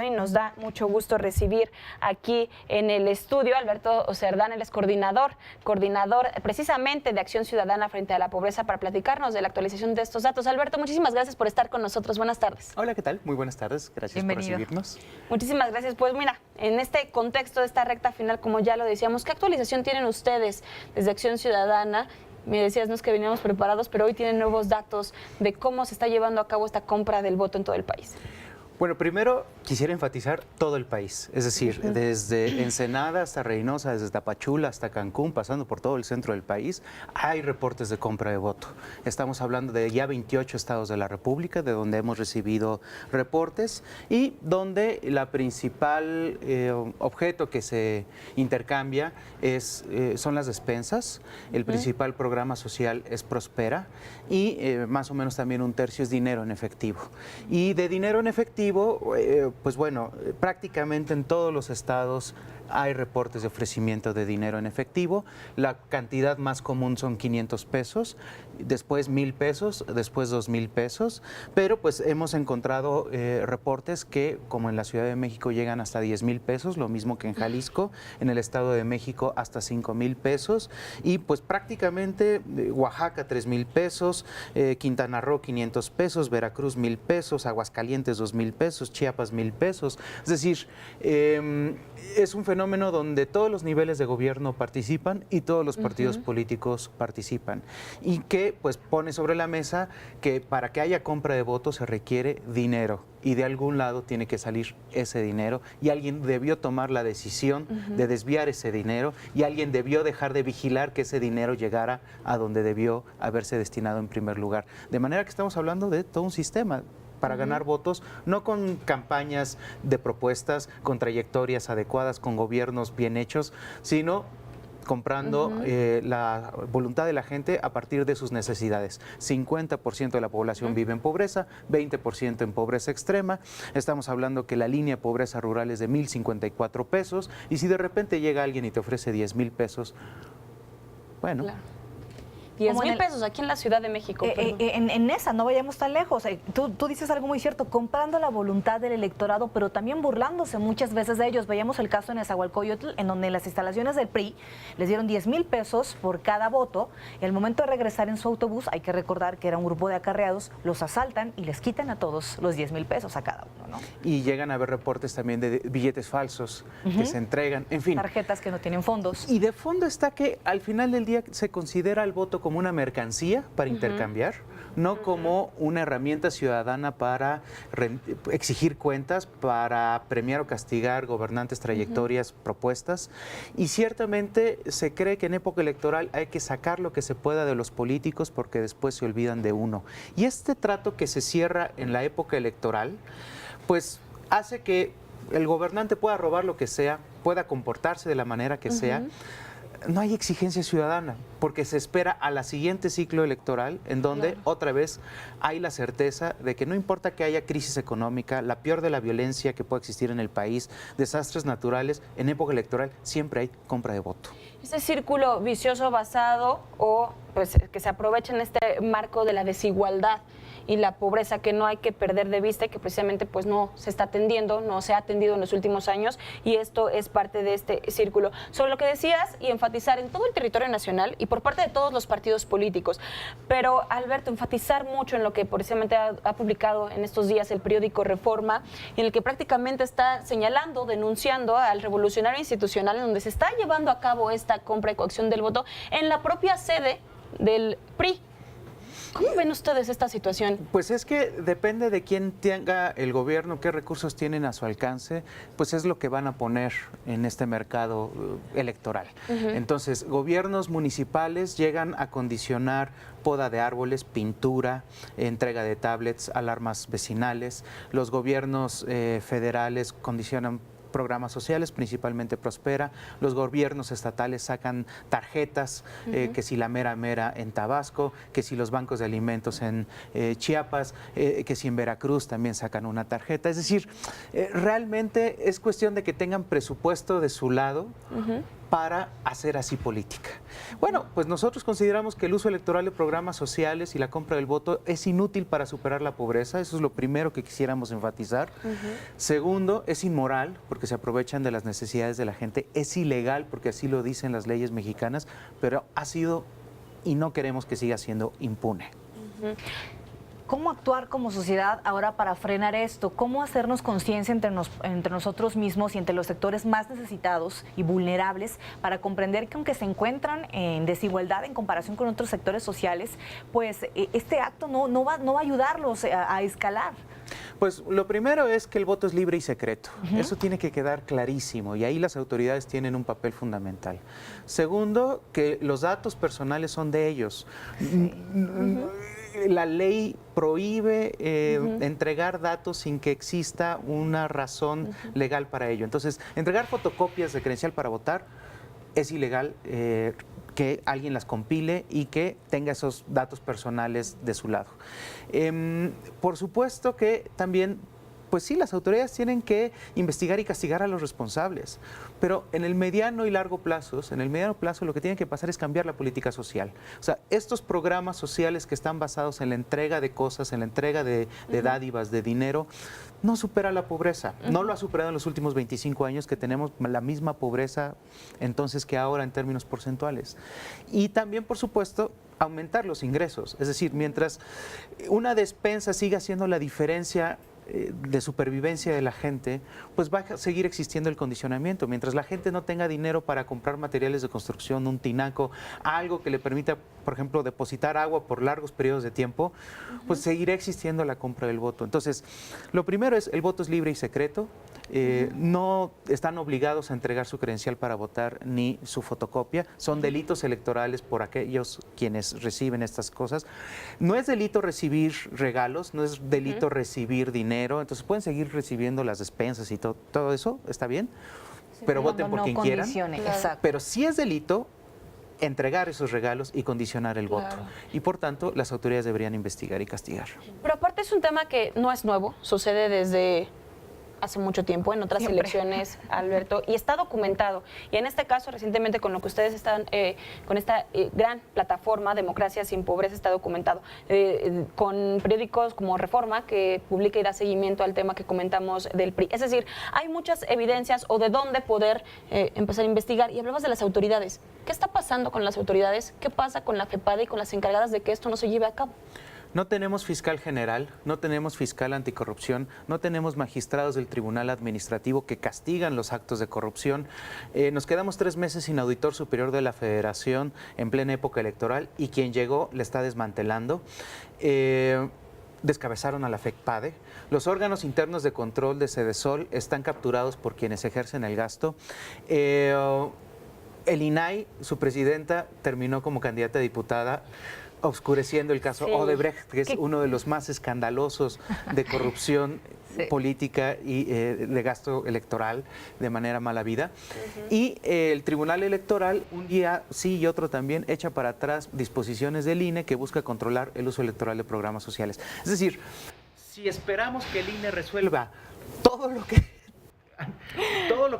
y nos da mucho gusto recibir aquí en el estudio a Alberto Cerdán, él es coordinador precisamente de Acción Ciudadana frente a la pobreza, para platicarnos de la actualización de estos datos. Alberto, muchísimas gracias por estar con nosotros. Buenas tardes. Hola, ¿qué tal? Muy buenas tardes. Gracias por recibirnos. Muchísimas gracias. Pues mira, en este contexto de esta recta final, como ya lo decíamos, ¿qué actualización tienen ustedes desde Acción Ciudadana? Me decías, no es que veníamos preparados, pero hoy tienen nuevos datos de cómo se está llevando a cabo esta compra del voto en todo el país. Bueno, primero quisiera enfatizar todo el país, es decir, desde Ensenada hasta Reynosa, desde Tapachula hasta Cancún, pasando por todo el centro del país, hay reportes de compra de voto. Estamos hablando de ya 28 estados de la República, de donde hemos recibido reportes y donde la principal objeto que se intercambia son las despensas. El principal programa social es Prospera y más o menos también un tercio es dinero en efectivo. Y de dinero en efectivo, pues bueno, prácticamente en todos los estados hay reportes de ofrecimiento de dinero en efectivo. La cantidad más común son 500 pesos, después 1,000 pesos, después 2,000 pesos, pero pues hemos encontrado reportes que, como en la Ciudad de México, llegan hasta 10,000 pesos, lo mismo que en Jalisco, en el Estado de México hasta 5,000 pesos, y pues prácticamente Oaxaca 3,000 pesos, Quintana Roo 500 pesos, Veracruz 1,000 pesos, Aguascalientes 2,000 pesos, Chiapas 1,000 pesos, es decir, es un fenómeno donde todos los niveles de gobierno participan y todos los partidos políticos participan, y que pues pone sobre la mesa que para que haya compra de votos se requiere dinero, y de algún lado tiene que salir ese dinero, y alguien debió tomar la decisión de desviar ese dinero, y alguien debió dejar de vigilar que ese dinero llegara a donde debió haberse destinado en primer lugar. De manera que estamos hablando de todo un sistema para ganar votos, no con campañas de propuestas, con trayectorias adecuadas, con gobiernos bien hechos, sino comprando la voluntad de la gente a partir de sus necesidades. 50% de la población vive en pobreza, 20% en pobreza extrema. Estamos hablando que la línea de pobreza rural es de 1,054 pesos, y si de repente llega alguien y te ofrece 10,000 pesos, bueno... Claro. 10,000 pesos aquí en la Ciudad de México. En esa, no vayamos tan lejos. Tú dices algo muy cierto, comprando la voluntad del electorado, pero también burlándose muchas veces de ellos. Veíamos el caso en Nezahualcóyotl, en donde en las instalaciones del PRI les dieron 10,000 pesos por cada voto, y al momento de regresar en su autobús, hay que recordar que era un grupo de acarreados, los asaltan y les quitan a todos los 10,000 pesos a cada uno, ¿no? Y llegan a haber reportes también de billetes falsos que se entregan, en fin. Tarjetas que no tienen fondos. Y de fondo está que al final del día se considera el voto como una mercancía para intercambiar, no como una herramienta ciudadana para exigir cuentas, para premiar o castigar gobernantes, trayectorias, propuestas. Y ciertamente se cree que en época electoral hay que sacar lo que se pueda de los políticos, porque después se olvidan de uno. Y este trato que se cierra en la época electoral, pues hace que el gobernante pueda robar lo que sea, pueda comportarse de la manera que sea. No hay exigencia ciudadana, porque se espera a la siguiente ciclo electoral, en donde otra vez hay la certeza de que no importa que haya crisis económica, la peor de la violencia que pueda existir en el país, desastres naturales, en época electoral siempre hay compra de voto. Ese círculo vicioso basado o pues que se aprovecha en este marco de la desigualdad y la pobreza, que no hay que perder de vista y que precisamente pues no se está atendiendo, no se ha atendido en los últimos años, y esto es parte de este círculo. Sobre lo que decías y enfatizar en todo el territorio nacional y por parte de todos los partidos políticos, pero Alberto, enfatizar mucho en lo que precisamente ha publicado en estos días el periódico Reforma, en el que prácticamente está señalando, denunciando al revolucionario institucional en donde se está llevando a cabo esta compra y coacción del voto en la propia sede del PRI. ¿Cómo ven ustedes esta situación? Pues es que depende de quién tenga el gobierno, qué recursos tienen a su alcance, pues es lo que van a poner en este mercado electoral. Entonces, gobiernos municipales llegan a condicionar poda de árboles, pintura, entrega de tablets, alarmas vecinales. Los gobiernos federales condicionan programas sociales, principalmente Prospera. Los gobiernos estatales sacan tarjetas, que si la mera mera en Tabasco, que si los bancos de alimentos en Chiapas, que si en Veracruz también sacan una tarjeta. Es decir, realmente es cuestión de que tengan presupuesto de su lado para hacer así política. Bueno, pues nosotros consideramos que el uso electoral de programas sociales y la compra del voto es inútil para superar la pobreza, eso es lo primero que quisiéramos enfatizar. Segundo, es inmoral porque se aprovechan de las necesidades de la gente, es ilegal porque así lo dicen las leyes mexicanas, pero ha sido y no queremos que siga siendo impune. ¿Cómo actuar como sociedad ahora para frenar esto? ¿Cómo hacernos conciencia entre nosotros mismos y entre los sectores más necesitados y vulnerables para comprender que aunque se encuentran en desigualdad en comparación con otros sectores sociales, pues este acto no va a ayudarlos a escalar? Pues lo primero es que el voto es libre y secreto. Eso tiene que quedar clarísimo y ahí las autoridades tienen un papel fundamental. Segundo, que los datos personales son de ellos. La ley prohíbe entregar datos sin que exista una razón legal para ello. Entonces, entregar fotocopias de credencial para votar es ilegal. Que alguien las compile y que tenga esos datos personales de su lado. Por supuesto que también, pues sí, las autoridades tienen que investigar y castigar a los responsables, pero en el mediano y largo plazo, lo que tiene que pasar es cambiar la política social. O sea, estos programas sociales que están basados en la entrega de cosas, en la entrega de dádivas, de dinero, no supera la pobreza. No lo ha superado en los últimos 25 años, que tenemos la misma pobreza entonces que ahora en términos porcentuales. Y también, por supuesto, aumentar los ingresos. Es decir, mientras una despensa siga siendo la diferencia de supervivencia de la gente, pues va a seguir existiendo el condicionamiento. Mientras la gente no tenga dinero para comprar materiales de construcción, un tinaco, algo que le permita, por ejemplo, depositar agua por largos periodos de tiempo, pues seguirá existiendo la compra del voto. Entonces, lo primero es, el voto es libre y secreto. No están obligados a entregar su credencial para votar ni su fotocopia. Son delitos electorales por aquellos quienes reciben estas cosas. No es delito recibir regalos, no es delito recibir dinero, entonces pueden seguir recibiendo las despensas y todo eso, está bien, pero voten por quien quieran. Exacto. Pero sí es delito entregar esos regalos y condicionar el voto. Y por tanto, las autoridades deberían investigar y castigar. Pero aparte es un tema que no es nuevo, sucede desde hace mucho tiempo en otras elecciones, Alberto, y está documentado. Y en este caso, recientemente, con lo que ustedes están, con esta gran plataforma, Democracia sin Pobreza, está documentado. Con periódicos como Reforma, que publica y da seguimiento al tema que comentamos del PRI. Es decir, hay muchas evidencias o de dónde poder empezar a investigar. Y hablabas de las autoridades. ¿Qué está pasando con las autoridades? ¿Qué pasa con la FEPADE y con las encargadas de que esto no se lleve a cabo? No tenemos fiscal general, no tenemos fiscal anticorrupción, no tenemos magistrados del Tribunal Administrativo que castigan los actos de corrupción. Nos quedamos 3 meses sin auditor superior de la Federación en plena época electoral y quien llegó le está desmantelando. Descabezaron a la FEPADE. Los órganos internos de control de Sedesol están capturados por quienes ejercen el gasto. El INAI, su presidenta, terminó como candidata a diputada, oscureciendo el caso Odebrecht, que es uno de los más escandalosos de corrupción política y de gasto electoral de manera mala vida. Y el Tribunal Electoral, un día sí y otro también, echa para atrás disposiciones del INE que busca controlar el uso electoral de programas sociales. Es decir, si esperamos que el INE resuelva todo lo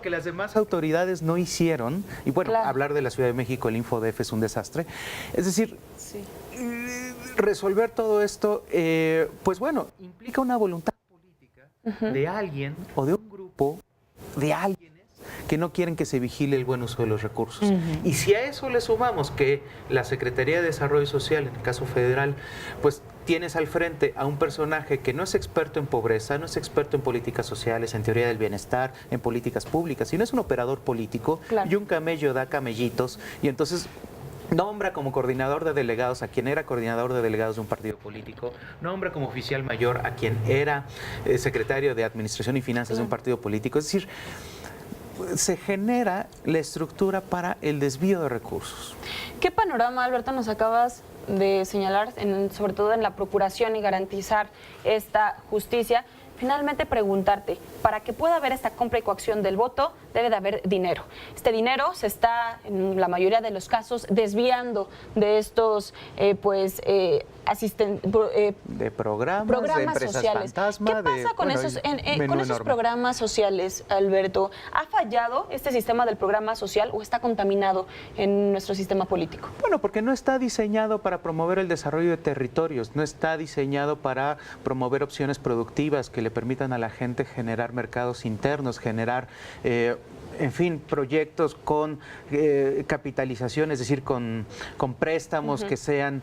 que las demás autoridades no hicieron, y bueno, hablar de la Ciudad de México, el InfoDef es un desastre, es decir, resolver todo esto, pues bueno, implica una voluntad política de alguien o de un grupo de alguienes que no quieren que se vigile el buen uso de los recursos. Y si a eso le sumamos que la Secretaría de Desarrollo Social, en el caso federal, pues tienes al frente a un personaje que no es experto en pobreza, no es experto en políticas sociales, en teoría del bienestar, en políticas públicas, sino es un operador político y un camello da camellitos, y entonces nombra como coordinador de delegados a quien era coordinador de delegados de un partido político, nombra como oficial mayor a quien era secretario de Administración y Finanzas de un partido político. Es decir, se genera la estructura para el desvío de recursos. ¿Qué panorama, Alberto, nos acabas de señalar, sobre todo en la procuración y garantizar esta justicia? Finalmente preguntarte, para que pueda haber esta compra y coacción del voto, debe de haber dinero. Este dinero se está, en la mayoría de los casos, desviando de estos de programas, de empresas sociales. fantasma. ¿Qué pasa con esos programas sociales, Alberto? ¿Ha fallado este sistema del programa social o está contaminado en nuestro sistema político? Bueno, porque no está diseñado para promover el desarrollo de territorios, no está diseñado para promover opciones productivas que le permitan a la gente generar mercados internos, generar en fin, proyectos con capitalización, es decir, con préstamos que sean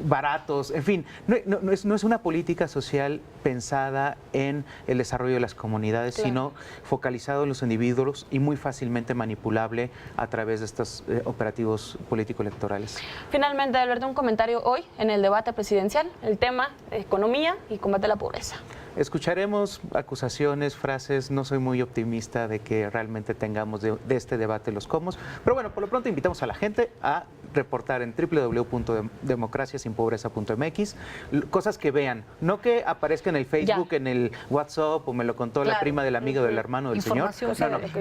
baratos, en fin, no es una política social pensada en el desarrollo de las comunidades, sino focalizado en los individuos y muy fácilmente manipulable a través de estos operativos político-electorales. Finalmente, Alberto, un comentario hoy en el debate presidencial, el tema de economía y combate a la pobreza. Escucharemos acusaciones, frases, no soy muy optimista de que realmente tengamos de este debate los cómo, pero bueno, por lo pronto invitamos a la gente a reportar en www.democraciasinpobreza.mx cosas que vean, no que aparezca en el Facebook, en el WhatsApp o me lo contó la prima del amigo del hermano del señor.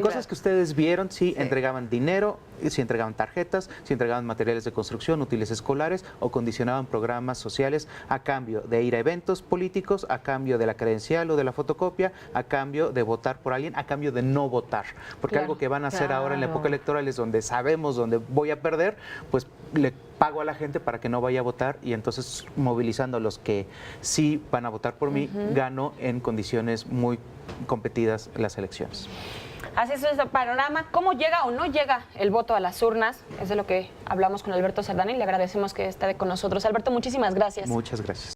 Cosas que ustedes vieron, si entregaban dinero, si entregaban tarjetas, si entregaban materiales de construcción, útiles escolares o condicionaban programas sociales a cambio de ir a eventos políticos, a cambio de la credencial o de la fotocopia, a cambio de votar por alguien, a cambio de no votar. Porque algo que van a hacer ahora en la época electoral es donde sabemos dónde voy a perder, pues le pago a la gente para que no vaya a votar y entonces movilizando a los que sí van a votar por mí, gano en condiciones muy competidas las elecciones. Así es este panorama. ¿Cómo llega o no llega el voto a las urnas? Es de lo que hablamos con Alberto Cerdán y le agradecemos que esté con nosotros. Alberto, muchísimas gracias. Muchas gracias.